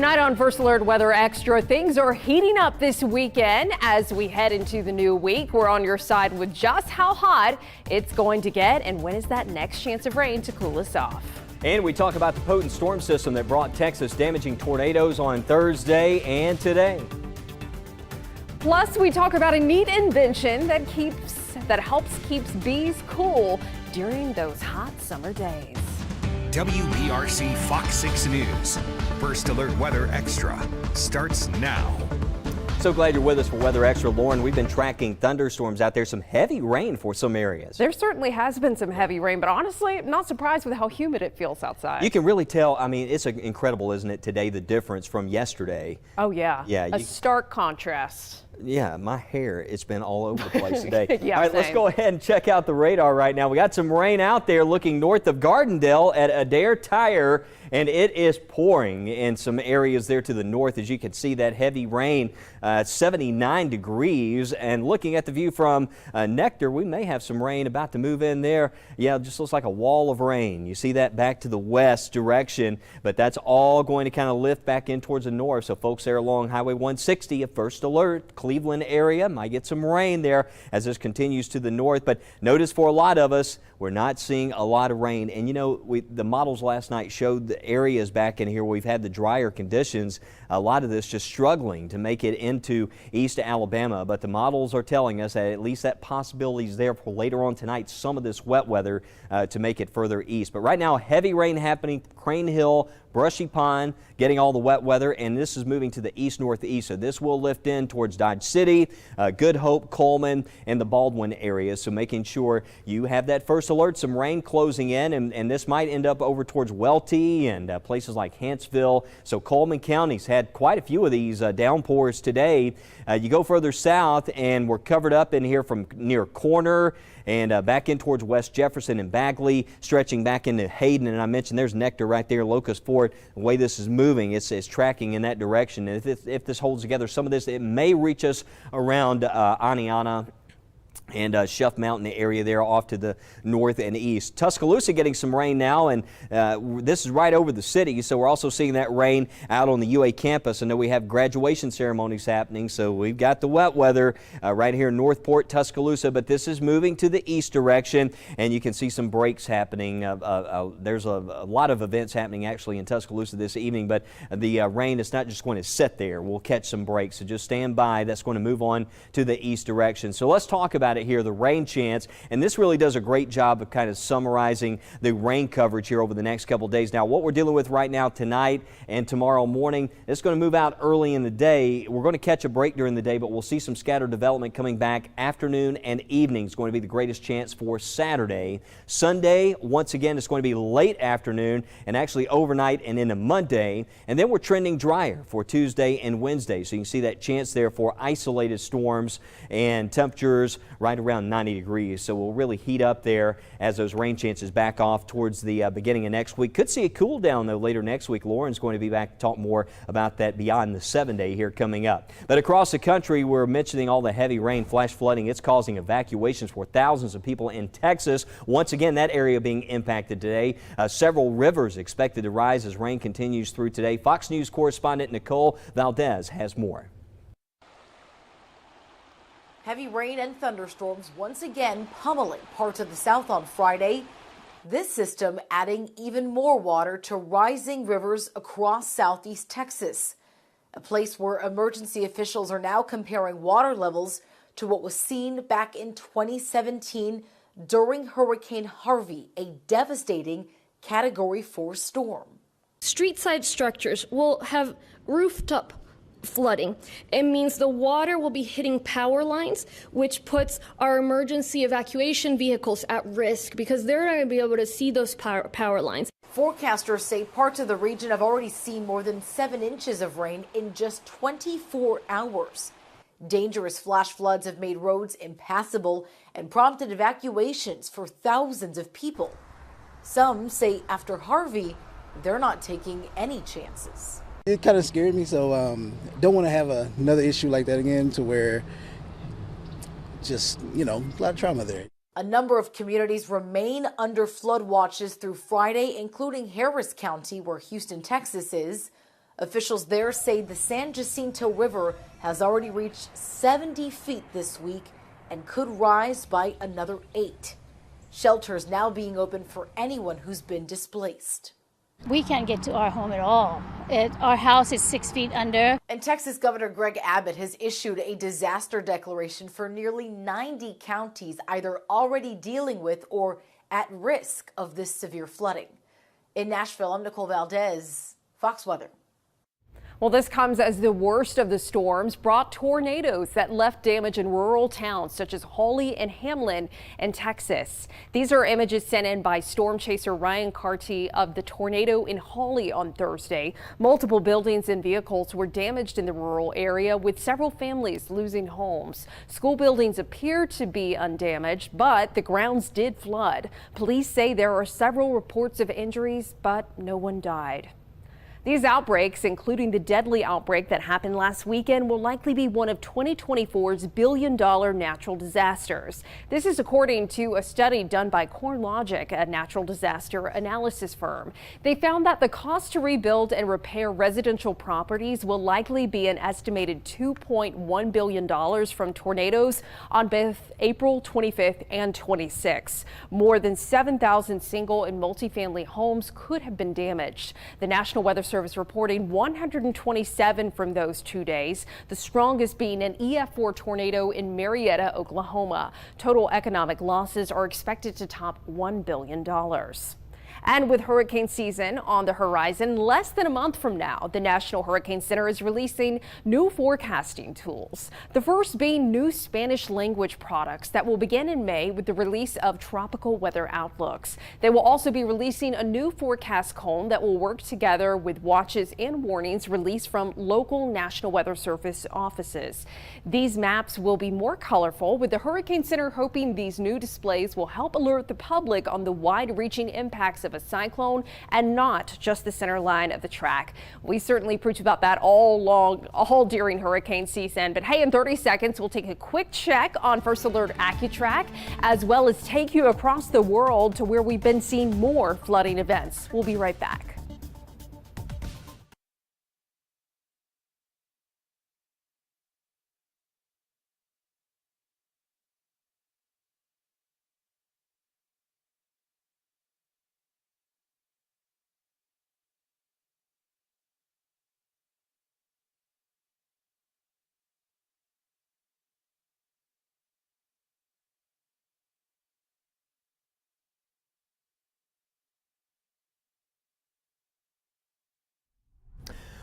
Tonight on First Alert Weather Extra, things are heating up this weekend as we head into the new week. We're on your side with just how hot it's going to get and when is that next chance of rain to cool us off. And we talk about the potent storm system that brought Texas damaging tornadoes on Thursday and today. Plus, we talk about a neat invention that helps keep bees cool during those hot summer days. WBRC Fox 6 News. First Alert Weather Extra starts now. So glad you're with us for Weather Extra. Lauren, we've been tracking thunderstorms out there, some heavy rain for some areas. There certainly has been some heavy rain, but honestly, I'm not surprised with how humid it feels outside. You can really tell, I mean, it's incredible, isn't it, today, the difference from yesterday. Oh, yeah. Yeah. A stark contrast. Yeah, my hair, it's been all over the place today. Yeah, all right, same. Let's go ahead and check out the radar right now. We got some rain out there looking north of Gardendale at Adair Tire, and it is pouring in some areas there to the north. As you can see, that heavy rain, 79 degrees. And looking at the view from Nectar, we may have some rain about to move in there. Yeah, it just looks like a wall of rain. You see that back to the west direction, but that's all going to kind of lift back in towards the north. So folks there along Highway 160 at First Alert, Cleveland area, might get some rain there as this continues to the north. But notice for a lot of us, we're not seeing a lot of rain. And you know, the models last night showed the areas back in here where we've had the drier conditions. A lot of this just struggling to make it into East Alabama. But the models are telling us that at least that possibility is there for later on tonight, some of this wet weather to make it further east. But right now, heavy rain happening, Crane Hill, Brushy Pond, getting all the wet weather, and this is moving to the east-northeast. So this will lift in towards Dodge City, Good Hope, Coleman, and the Baldwin area. So making sure you have that first alert, some rain closing in, and this might end up over towards Welty and places like Hanceville. So Coleman County's had quite a few of these downpours today. You go further south, and we're covered up in here from near Corner and back in towards West Jefferson and Bagley, stretching back into Hayden. And I mentioned there's Nectar right there, Locust Fort. The way this is moving, it's tracking in that direction. And if this holds together, some of this, it may reach us around Aniana and Shuff Mountain area there off to the north and east. Tuscaloosa getting some rain now, and this is right over the city, so we're also seeing that rain out on the UA campus. I know we have graduation ceremonies happening, so we've got the wet weather right here in Northport, Tuscaloosa, but this is moving to the east direction, and you can see some breaks happening. There's a lot of events happening actually in Tuscaloosa this evening, but the rain is not just going to sit there. We'll catch some breaks, so just stand by. That's going to move on to the east direction. So let's talk about it here, the rain chance, and this really does a great job of kind of summarizing the rain coverage here over the next couple days. Now, what we're dealing with right now tonight and tomorrow morning, it's going to move out early in the day. We're going to catch a break during the day, but we'll see some scattered development coming back afternoon and evening. Is going to be the greatest chance for Saturday. Sunday, once again, it's going to be late afternoon and actually overnight and into Monday, and then we're trending drier for Tuesday and Wednesday. So you can see that chance there for isolated storms and temperatures right around 90 degrees. So we'll really heat up there as those rain chances back off towards the beginning of next week. Could see a cool down though later next week. Lauren's going to be back to talk more about that beyond the 7-day here coming up. But across the country, we're mentioning all the heavy rain, flash flooding. It's causing evacuations for thousands of people in Texas. Once again, that area being impacted today. Several rivers expected to rise as rain continues through today. Fox News correspondent Nicole Valdez has more. Heavy rain and thunderstorms once again pummeling parts of the South on Friday. This system adding even more water to rising rivers across southeast Texas, a place where emergency officials are now comparing water levels to what was seen back in 2017 during Hurricane Harvey, a devastating Category 4 storm. Street-side structures will have rooftop flooding. It means the water will be hitting power lines, which puts our emergency evacuation vehicles at risk because they're not going to be able to see those power lines. Forecasters say parts of the region have already seen more than 7 inches of rain in just 24 hours. Dangerous flash floods have made roads impassable and prompted evacuations for thousands of people. Some say after Harvey, they're not taking any chances. It kind of scared me, so don't want to have another issue like that again to where just, a lot of trauma there. A number of communities remain under flood watches through Friday, including Harris County, where Houston, Texas is. Officials there say the San Jacinto River has already reached 70 feet this week and could rise by another 8. Shelters now being open for anyone who's been displaced. We can't get to our home at all. Our house is 6 feet under. And Texas Governor Greg Abbott has issued a disaster declaration for nearly 90 counties either already dealing with or at risk of this severe flooding. In Nashville, I'm Nicole Valdez, Fox Weather. Well, this comes as the worst of the storms brought tornadoes that left damage in rural towns such as Hawley and Hamlin in Texas. These are images sent in by storm chaser Ryan Carty of the tornado in Hawley on Thursday. Multiple buildings and vehicles were damaged in the rural area, with several families losing homes. School buildings appear to be undamaged, but the grounds did flood. Police say there are several reports of injuries, but no one died. These outbreaks, including the deadly outbreak that happened last weekend, will likely be one of 2024's billion-dollar natural disasters. This is according to a study done by CoreLogic, a natural disaster analysis firm. They found that the cost to rebuild and repair residential properties will likely be an estimated $2.1 billion from tornadoes on both April 25th and 26th. More than 7,000 single and multifamily homes could have been damaged. The National Weather Service reporting 127 from those 2 days, the strongest being an EF4 tornado in Marietta, Oklahoma. Total economic losses are expected to top $1 billion. And with hurricane season on the horizon, less than a month from now, the National Hurricane Center is releasing new forecasting tools. The first being new Spanish language products that will begin in May with the release of tropical weather outlooks. They will also be releasing a new forecast cone that will work together with watches and warnings released from local National Weather Service offices. These maps will be more colorful, with the Hurricane Center hoping these new displays will help alert the public on the wide-reaching impacts of a cyclone and not just the center line of the track. We certainly preach about that all during hurricane season. But hey, in 30 seconds, we'll take a quick check on First Alert AccuTrack, as well as take you across the world to where we've been seeing more flooding events. We'll be right back.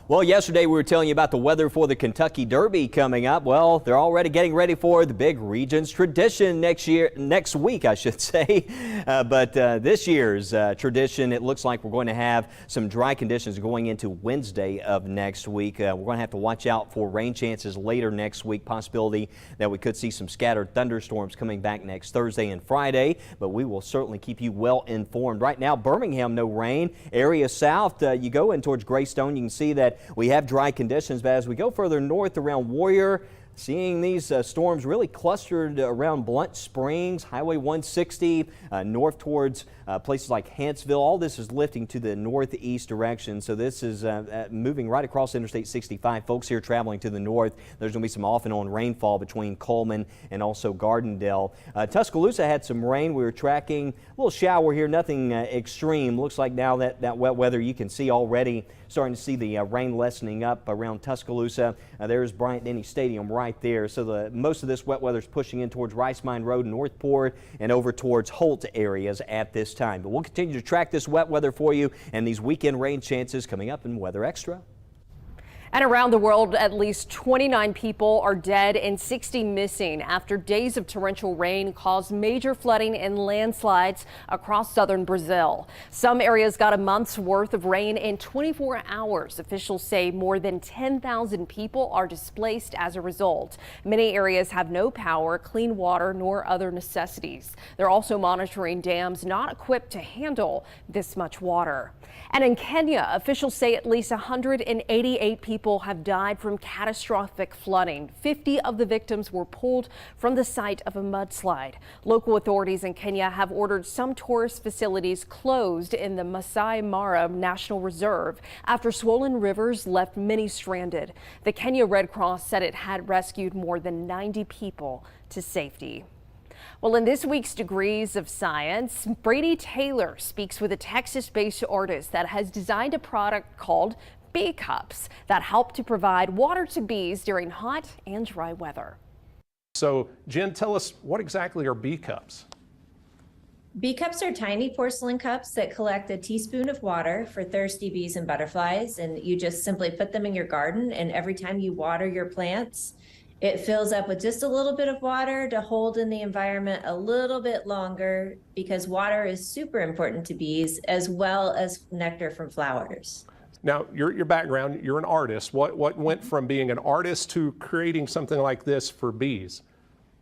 Well, yesterday we were telling you about the weather for the Kentucky Derby coming up. Well, they're already getting ready for the big Regions tradition next week, I should say. But this year's tradition, it looks like we're going to have some dry conditions going into Wednesday of next week. We're going to have to watch out for rain chances later next week. Possibility that we could see some scattered thunderstorms coming back next Thursday and Friday, but we will certainly keep you well informed. Right now, Birmingham, no rain. Area south, you go in towards Greystone, you can see that we have dry conditions, but as we go further north around Warrior, seeing these storms really clustered around Blunt Springs, Highway 160, north towards places like Huntsville. All this is lifting to the northeast direction, so this is moving right across Interstate 65. Folks here traveling to the north, there's going to be some off and on rainfall between Coleman and also Gardendale. Tuscaloosa had some rain. We were tracking a little shower here, nothing extreme. Looks like now that wet weather, you can see already starting to see the rain lessening up around Tuscaloosa. There's Bryant-Denny Stadium right there. So most of this wet weather is pushing in towards Rice Mine Road, Northport, and over towards Holt areas at this time. But we'll continue to track this wet weather for you and these weekend rain chances coming up in Weather Extra. And around the world, at least 29 people are dead and 60 missing after days of torrential rain caused major flooding and landslides across southern Brazil. Some areas got a month's worth of rain in 24 hours. Officials say more than 10,000 people are displaced as a result. Many areas have no power, clean water, nor other necessities. They're also monitoring dams not equipped to handle this much water. And in Kenya, officials say at least 188 people people have died from catastrophic flooding. 50 of the victims were pulled from the site of a mudslide. Local authorities in Kenya have ordered some tourist facilities closed in the Masai Mara National Reserve after swollen rivers left many stranded. The Kenya Red Cross said it had rescued more than 90 people to safety. Well, in this week's Degrees of Science, Brady Taylor speaks with a Texas-based artist that has designed a product called Bee Cups that help to provide water to bees during hot and dry weather. So, Jen, tell us, what exactly are bee cups? Bee cups are tiny porcelain cups that collect a teaspoon of water for thirsty bees and butterflies, and you just simply put them in your garden, and every time you water your plants, it fills up with just a little bit of water to hold in the environment a little bit longer, because water is super important to bees as well as nectar from flowers. Now, your background, you're an artist. What went from being an artist to creating something like this for bees?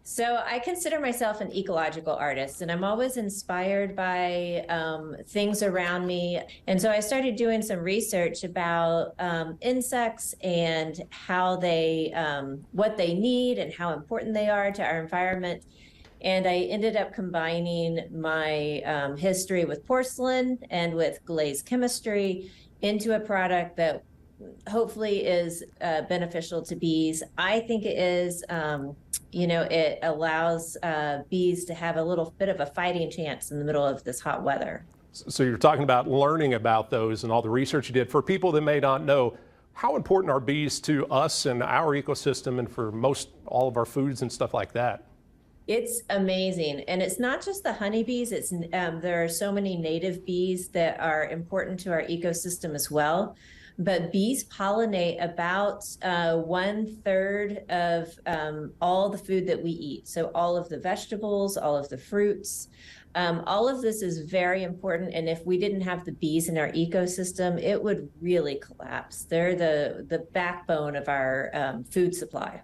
So I consider myself an ecological artist, and I'm always inspired by things around me. And so I started doing some research about insects and how they, what they need and how important they are to our environment. And I ended up combining my history with porcelain and with glazed chemistry into a product that hopefully is beneficial to bees. I think it is, it allows bees to have a little bit of a fighting chance in the middle of this hot weather. So you're talking about learning about those and all the research you did. For people that may not know, how important are bees to us and our ecosystem and for all of our foods and stuff like that? It's amazing. And it's not just the honeybees. It's there are so many native bees that are important to our ecosystem as well. But bees pollinate about 1/3 of all the food that we eat. So all of the vegetables, all of the fruits, all of this is very important. And if we didn't have the bees in our ecosystem, it would really collapse. They're the backbone of our food supply.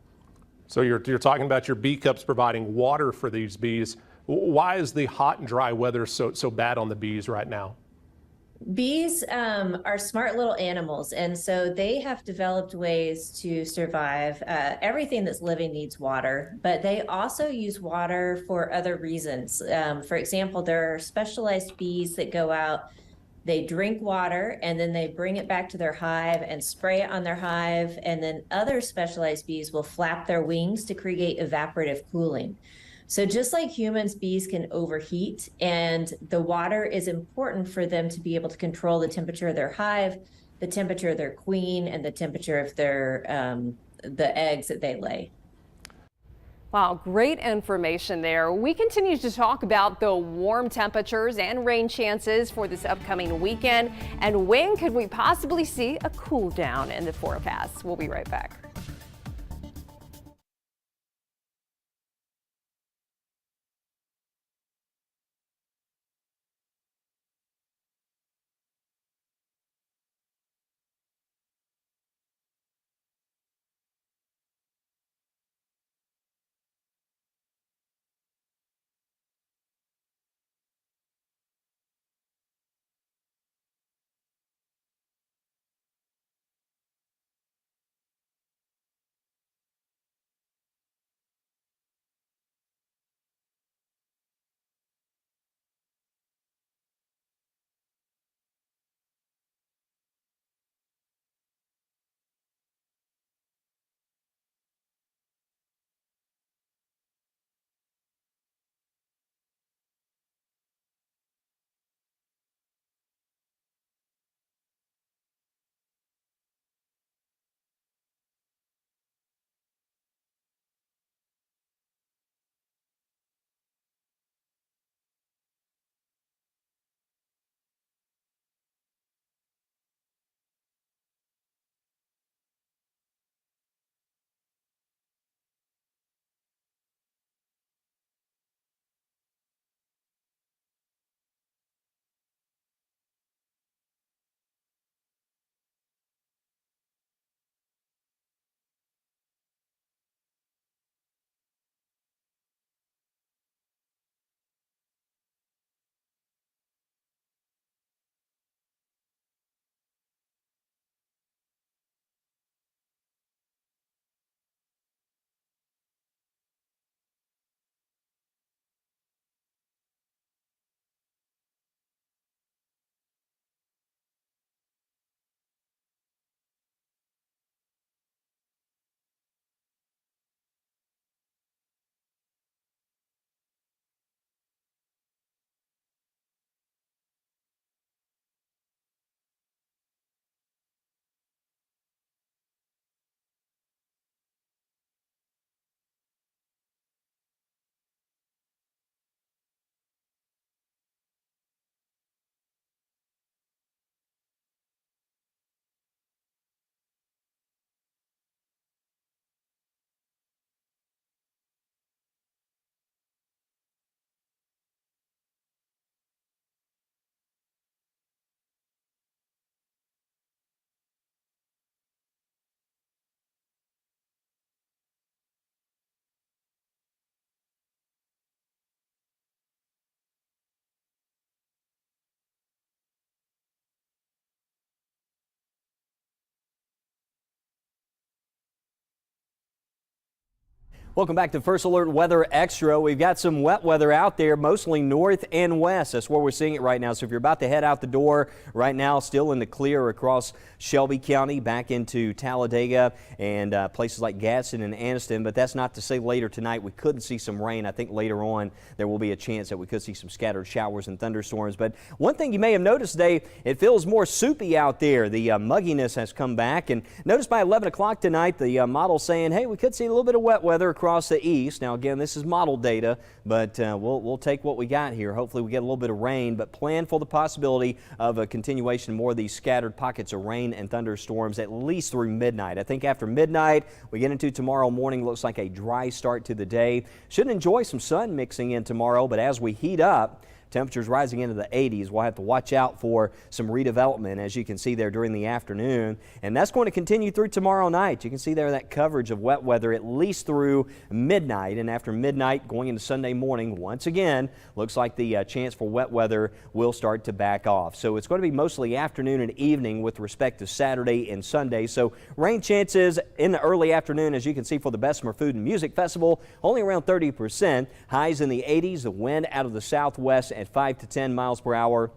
So you're talking about your bee cups providing water for these bees. Why is the hot and dry weather so bad on the bees right now? Bees are smart little animals, and so they have developed ways to survive. Everything that's living needs water, but they also use water for other reasons. For example, there are specialized bees that go out, they drink water, and then they bring it back to their hive and spray it on their hive, and then other specialized bees will flap their wings to create evaporative cooling. So just like humans, bees can overheat, and the water is important for them to be able to control the temperature of their hive, the temperature of their queen, and the temperature of their the eggs that they lay. Wow, great information there. We continue to talk about the warm temperatures and rain chances for this upcoming weekend, and when could we possibly see a cool down in the forecast. We'll be right back. Welcome back to First Alert Weather Extra. We've got some wet weather out there, mostly north and west. That's where we're seeing it right now. So if you're about to head out the door right now, still in the clear across Shelby County, back into Talladega and places like Gadsden and Anniston. But that's not to say later tonight we couldn't see some rain. I think later on there will be a chance that we could see some scattered showers and thunderstorms. But one thing you may have noticed today, it feels more soupy out there. The mugginess has come back. And notice by 11 o'clock tonight, the model saying, hey, we could see a little bit of wet weather across the east. Now, again, this is model data, but we'll take what we got here. Hopefully we get a little bit of rain, but plan for the possibility of a continuation more of these scattered pockets of rain and thunderstorms at least through midnight. I think after midnight, we get into tomorrow morning, looks like a dry start to the day. Should enjoy some sun mixing in tomorrow, but as we heat up, temperatures rising into the 80s. We'll have to watch out for some redevelopment, as you can see there during the afternoon. And that's going to continue through tomorrow night. You can see there that coverage of wet weather at least through midnight. And after midnight, going into Sunday morning, once again, looks like the chance for wet weather will start to back off. So it's going to be mostly afternoon and evening with respect to Saturday and Sunday. So rain chances in the early afternoon, as you can see for the Bessemer Food and Music Festival, only around 30%. Highs in the 80s, the wind out of the southwest at 5 to 10 miles per hour.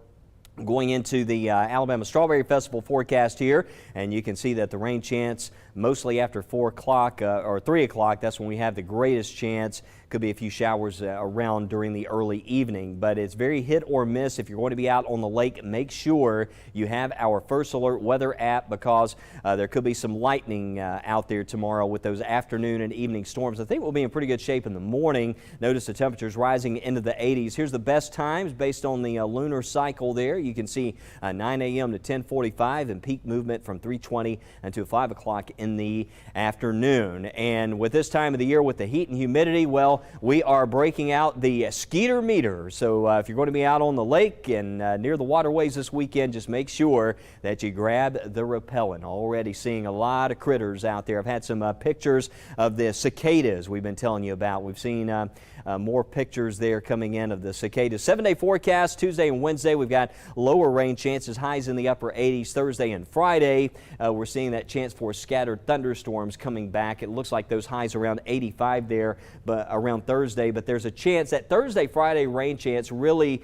Going into the Alabama Strawberry Festival forecast here, and you can see that the rain chance mostly after 4 o'clock or 3 o'clock. That's when we have the greatest chance. Could be a few showers around during the early evening, but it's very hit or miss. If you're going to be out on the lake, make sure you have our First Alert weather app, because there could be some lightning out there tomorrow with those afternoon and evening storms. I think we'll be in pretty good shape in the morning. Notice the temperatures rising into the 80s. Here's the best times based on the lunar cycle there. You can see 9 a.m. to 10:45 and peak movement from 3:20 until 5 o'clock in the afternoon. And with this time of the year, with the heat and humidity, well, we are breaking out the Skeeter meter. So if you're going to be out on the lake and near the waterways this weekend, just make sure that you grab the repellent. Already seeing a lot of critters out there. I've had some pictures of the cicadas we've been telling you about. We've seen more pictures there coming in of the cicadas. 7-day forecast, Tuesday and Wednesday, we've got lower rain chances, highs in the upper 80s. Thursday and Friday, we're seeing that chance for scattered thunderstorms coming back. It looks like those highs around 85 there, but around Thursday. But there's a chance that Thursday, Friday rain chance really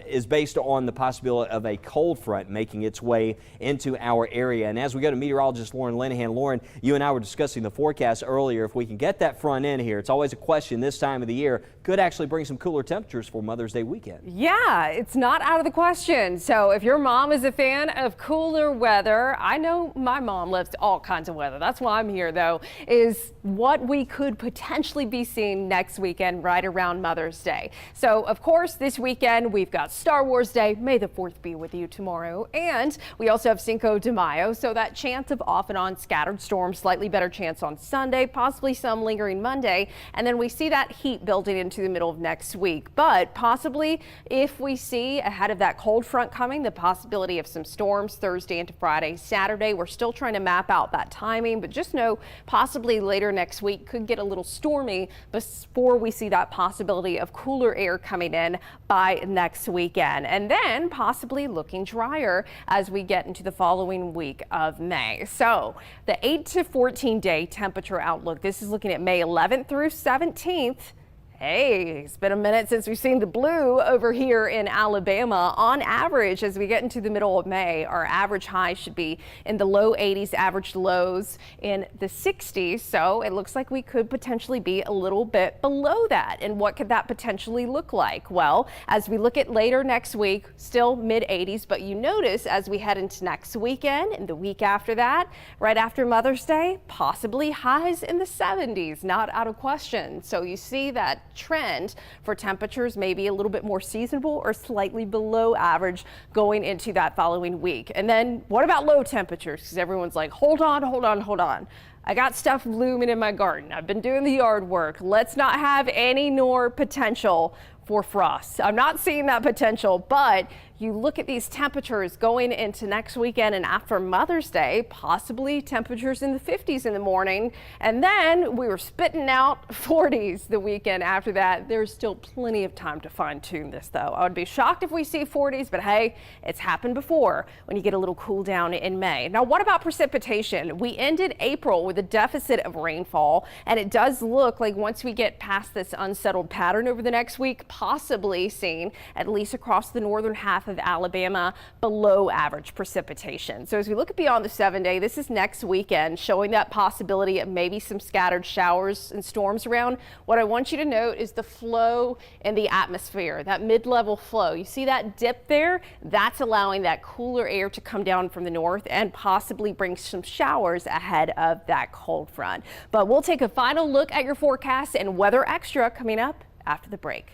is based on the possibility of a cold front making its way into our area. And as we go to meteorologist Lauren Linehan, Lauren, you and I were discussing the forecast earlier. If we can get that front in here, it's always a question this time of the year. Could actually bring some cooler temperatures for Mother's Day weekend. Yeah, it's not out of the question. So if your mom is a fan of cooler weather, I know my mom loves all kinds of weather. That's why I'm here, though, is what we could potentially be seeing next weekend right around Mother's Day. So, of course, this weekend we've got Star Wars Day. May the 4th be with you tomorrow. And we also have Cinco de Mayo. So that chance of off and on scattered storms, slightly better chance on Sunday, possibly some lingering Monday. And then we see that heat building into the middle of next week. But possibly if we see ahead of that cold front coming, the possibility of some storms Thursday into Friday, Saturday. We're still trying to map out that timing, but just know possibly later next week could get a little stormy before we see that possibility of cooler air coming in by next weekend. And then possibly looking drier as we get into the following week of May. So the 8 to 14 day temperature outlook, this is looking at May 11th through 17th. Hey, it's been a minute since we've seen the blue over here in Alabama. On average, as we get into the middle of May, our average high should be in the low 80s, average lows in the 60s. So it looks like we could potentially be a little bit below that. And what could that potentially look like? Well, as we look at later next week, still mid 80s, but you notice as we head into next weekend and the week after that, right after Mother's Day, possibly highs in the 70s, not out of question. So you see that trend for temperatures maybe a little bit more seasonable or slightly below average going into that following week. And then what about low temperatures? Because everyone's like, hold on. I got stuff blooming in my garden. I've been doing the yard work. Let's not have any more potential for frost. I'm not seeing that potential, but you look at these temperatures going into next weekend and after Mother's Day, possibly temperatures in the 50s in the morning. And then we were spitting out 40s the weekend after that. There's still plenty of time to fine tune this though. I would be shocked if we see 40s, but hey, it's happened before when you get a little cool down in May. Now, what about precipitation? We ended April with a deficit of rainfall, and it does look like once we get past this unsettled pattern over the next week, possibly seeing at least across the northern half of Alabama below average precipitation. So as we look beyond the 7-day, this is next weekend, showing that possibility of maybe some scattered showers and storms around. What I want you to note is the flow in the atmosphere, that mid-level flow. You see that dip there? That's allowing that cooler air to come down from the north and possibly bring some showers ahead of that cold front. But we'll take a final look at your forecast and Weather Extra coming up after the break.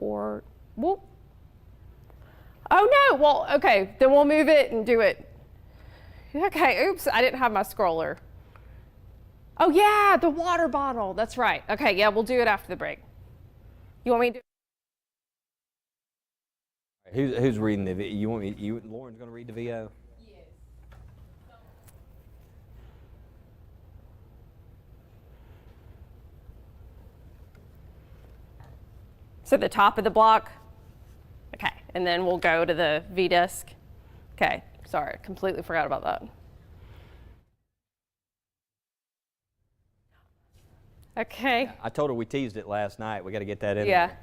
Or, whoop. Oh no, well, okay, then we'll move it and do it. Okay, oops, I didn't have my scroller. Oh yeah, the water bottle, that's right. Okay, yeah, we'll do it after the break. You want me to do Who's reading the VO? You want me? Lauren's going to read the VO? Yes. So the top of the block. Okay, and then we'll go to the V-Desk. Okay, sorry, completely forgot about that. Okay. I told her we teased it last night. We got to get that in. Yeah. There.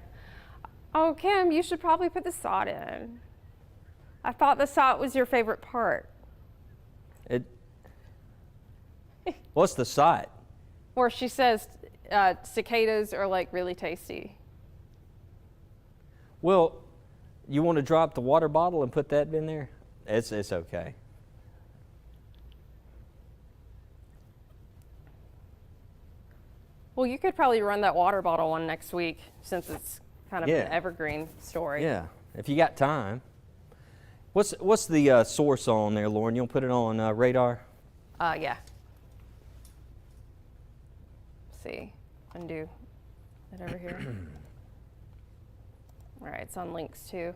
Oh, Kim, you should probably put the sod in. I thought the sod was your favorite part. What's the side? Or she says cicadas are like really tasty. Well, you want to drop the water bottle and put that in there? It's okay. Well, you could probably run that water bottle one next week since it's kind of an evergreen story. Yeah, if you got time. What's the source on there, Lauren? You'll put it on radar? Yeah. Let's see, undo it over here. All right, it's on links too.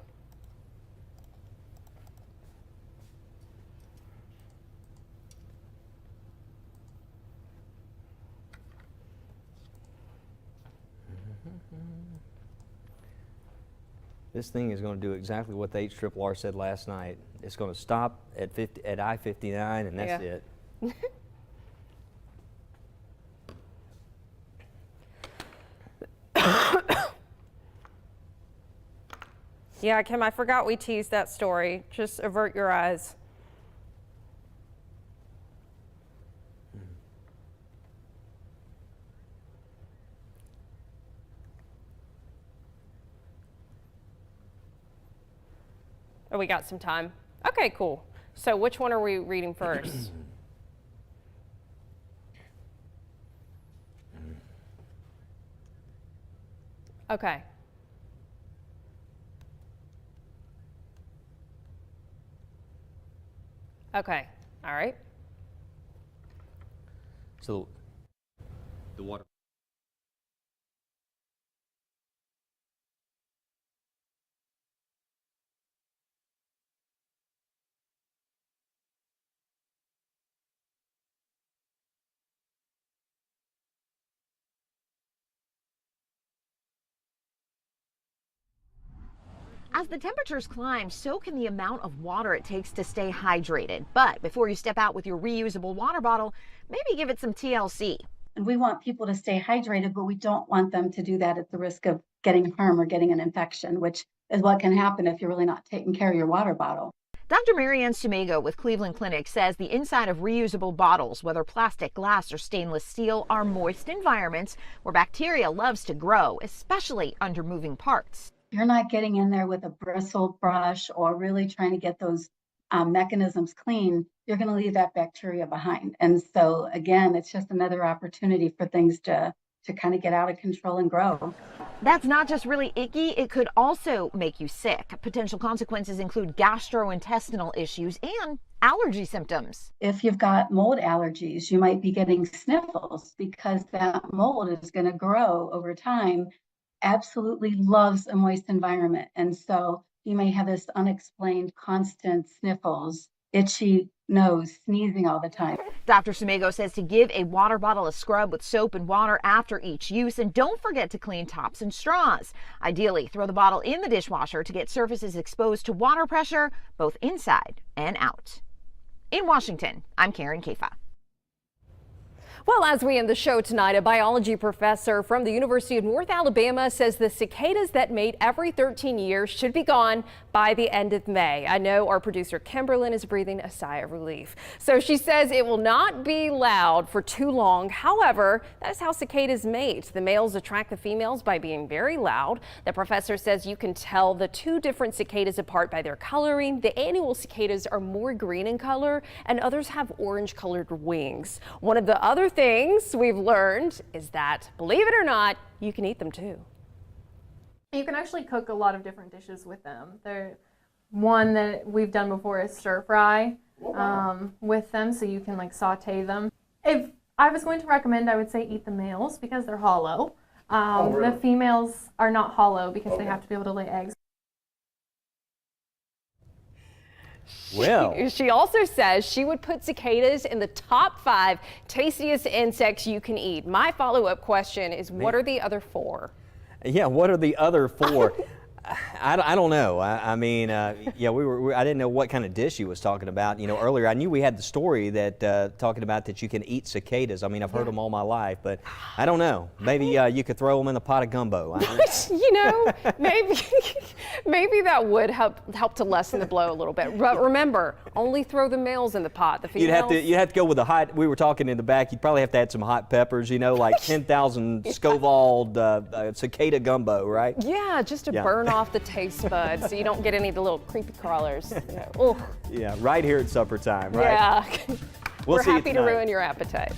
This thing is going to do exactly what the HRRR said last night. It's going to stop at I-59, and that's it. Yeah, Kim, I forgot we teased that story. Just avert your eyes. Oh, we got some time. Okay, cool. So which one are we reading first? Okay. Okay, all right. So the water. As the temperatures climb, so can the amount of water it takes to stay hydrated. But before you step out with your reusable water bottle, maybe give it some TLC. And we want people to stay hydrated, but we don't want them to do that at the risk of getting harm or getting an infection, which is what can happen if you're really not taking care of your water bottle. Dr. Marianne Sumego with Cleveland Clinic says the inside of reusable bottles, whether plastic, glass, or stainless steel, are moist environments where bacteria loves to grow, especially under moving parts. You're not getting in there with a bristle brush or really trying to get those mechanisms clean, you're going to leave that bacteria behind. And so again, it's just another opportunity for things to kind of get out of control and grow. That's not just really icky, it could also make you sick. Potential consequences include gastrointestinal issues and allergy symptoms. If you've got mold allergies, you might be getting sniffles because that mold is going to grow over time absolutely loves a moist environment. And so you may have this unexplained constant sniffles, itchy nose, sneezing all the time. Dr. Sumego says to give a water bottle a scrub with soap and water after each use, and don't forget to clean tops and straws. Ideally, throw the bottle in the dishwasher to get surfaces exposed to water pressure, both inside and out. In Washington, I'm Karen Kafa. Well, as we end the show tonight, a biology professor from the University of North Alabama says the cicadas that mate every 13 years should be gone by the end of May. I know our producer Kimberlyn is breathing a sigh of relief. So she says it will not be loud for too long. However, that is how cicadas mate. The males attract the females by being very loud. The professor says you can tell the two different cicadas apart by their coloring. The annual cicadas are more green in color and others have orange colored wings. One of the other things we've learned is that, believe it or not, you can eat them too. You can actually cook a lot of different dishes with them. One that we've done before is stir fry with them, so you can like saute them. If I was going to recommend, I would say eat the males because they're hollow. Really? The females are not hollow because they have to be able to lay eggs. Well, She also says she would put cicadas in the top 5 tastiest insects you can eat. My follow-up question is, what are the other 4? yeah, what are the other 4? I don't know. I mean, yeah, I didn't know what kind of dish he was talking about. You know, earlier I knew we had the story that talking about that you can eat cicadas. I mean, I've heard them all my life, but I don't know. Maybe you could throw them in a pot of gumbo. You know, maybe that would help to lessen the blow a little bit. But remember, only throw the males in the pot. The females. You'd have to go with the hot. We were talking in the back. You'd probably have to add some hot peppers. You know, like 10,000 Scoville cicada gumbo, right? Yeah, just to burn off the taste buds so you don't get any of the little creepy crawlers. You know, yeah, right here at supper time, right? Yeah. We'll We're see you happy to tonight. ruin your appetite.